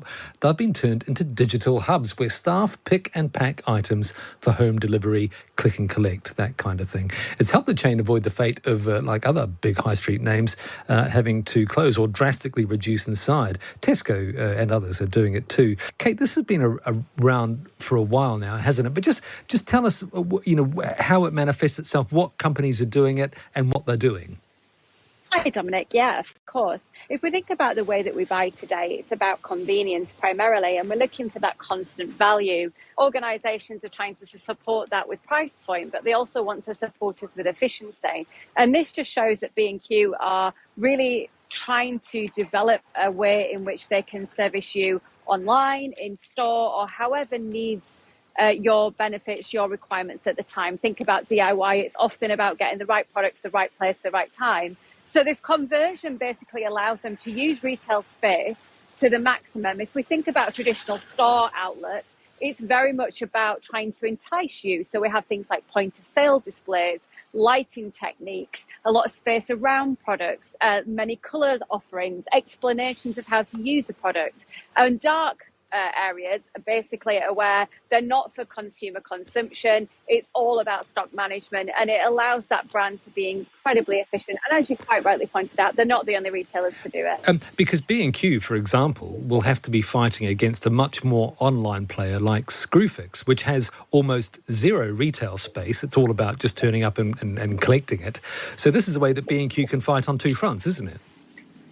shop, they've been turned into digital hubs where staff pick and pack items for home delivery, click and collect, that kind of thing. It's helped the chain avoid the fate of, like other big high street names, having to close or drastically reduce in size. Tesco and others are doing it too. Kate, this has been around for a while now, hasn't it? But just tell us, how it manifests itself, what companies are doing it and what they're doing. Hi, Dominic. Yeah, of course. If we think about the way that we buy today, it's about convenience primarily, and we're looking for that constant value. Organisations are trying to support that with price point, but they also want to support it with efficiency. And this just shows that B&Q are really trying to develop a way in which they can service you online, in store, or however needs your benefits, your requirements at the time. Think about DIY. It's often about getting the right product to the right place, the right time. So this conversion basically allows them to use retail space to the maximum. If we think about a traditional store outlet, it's very much about trying to entice you. So we have things like point of sale displays, lighting techniques, a lot of space around products, many coloured offerings, explanations of how to use a product. And dark areas are basically where they're not for consumer consumption. It's all about stock management, and it allows that brand to be incredibly efficient. And as you quite rightly pointed out, they're not the only retailers to do it. Because B&Q, for example, will have to be fighting against a much more online player like Screwfix, which has almost zero retail space. It's all about just turning up and collecting it. So this is a way that B&Q can fight on two fronts, isn't it?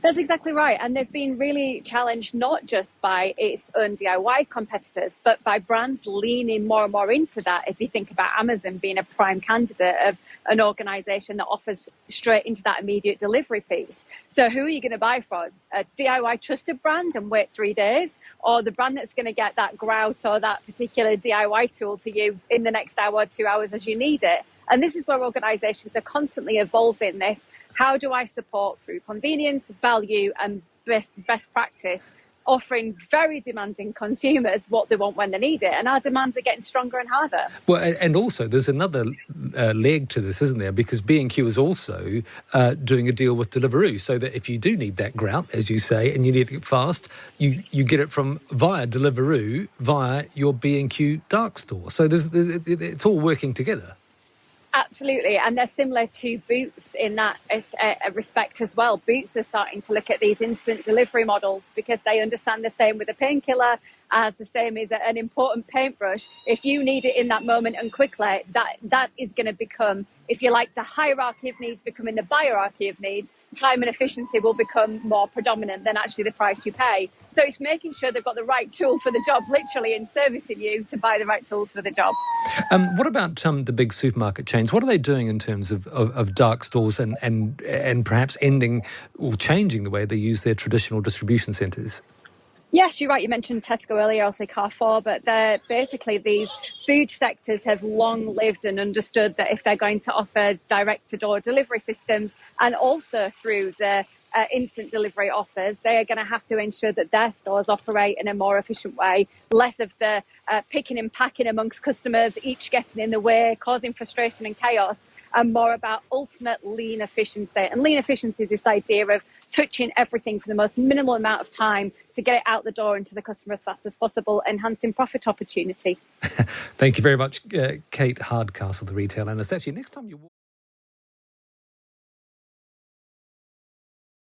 That's exactly right. And they've been really challenged not just by its own DIY competitors, but by brands leaning more and more into that. If you think about Amazon being a prime candidate of an organisation that offers straight into that immediate delivery piece. So who are you going to buy from? A DIY trusted brand and wait 3 days? Or the brand that's going to get that grout or that particular DIY tool to you in the next hour, 2 hours as you need it? And this is where organisations are constantly evolving this. How do I support through convenience, value and best practice, offering very demanding consumers what they want when they need it? And our demands are getting stronger and harder. Well, and also there's another leg to this, isn't there? Because B&Q is also doing a deal with Deliveroo, so that if you do need that grout, as you say, and you need it fast, you get it via Deliveroo, via your B&Q dark store. So it's all working together. Absolutely. And they're similar to Boots in that respect as well. Boots are starting to look at these instant delivery models because they understand the same with a painkiller as the same as an important paintbrush. If you need it in that moment and quickly, that is going to become, if you like, the hierarchy of needs becoming the hierarchy of needs. Time and efficiency will become more predominant than actually the price you pay. So it's making sure they've got the right tool for the job, literally, and servicing you to buy the right tools for the job. What about the big supermarket chains? What are they doing in terms of dark stores and perhaps ending or changing the way they use their traditional distribution centres? Yes, you're right. You mentioned Tesco earlier, also Carrefour, but they're basically these food sectors have long lived and understood that if they're going to offer direct-to-door delivery systems and also through the instant delivery offers, they are going to have to ensure that their stores operate in a more efficient way, less of the picking and packing amongst customers, each getting in the way, causing frustration and chaos, and more about ultimate lean efficiency. And lean efficiency is this idea of touching everything for the most minimal amount of time to get it out the door and to the customer as fast as possible, enhancing profit opportunity. Thank you very much, Kate Hardcastle, the retail analyst. Actually, next time you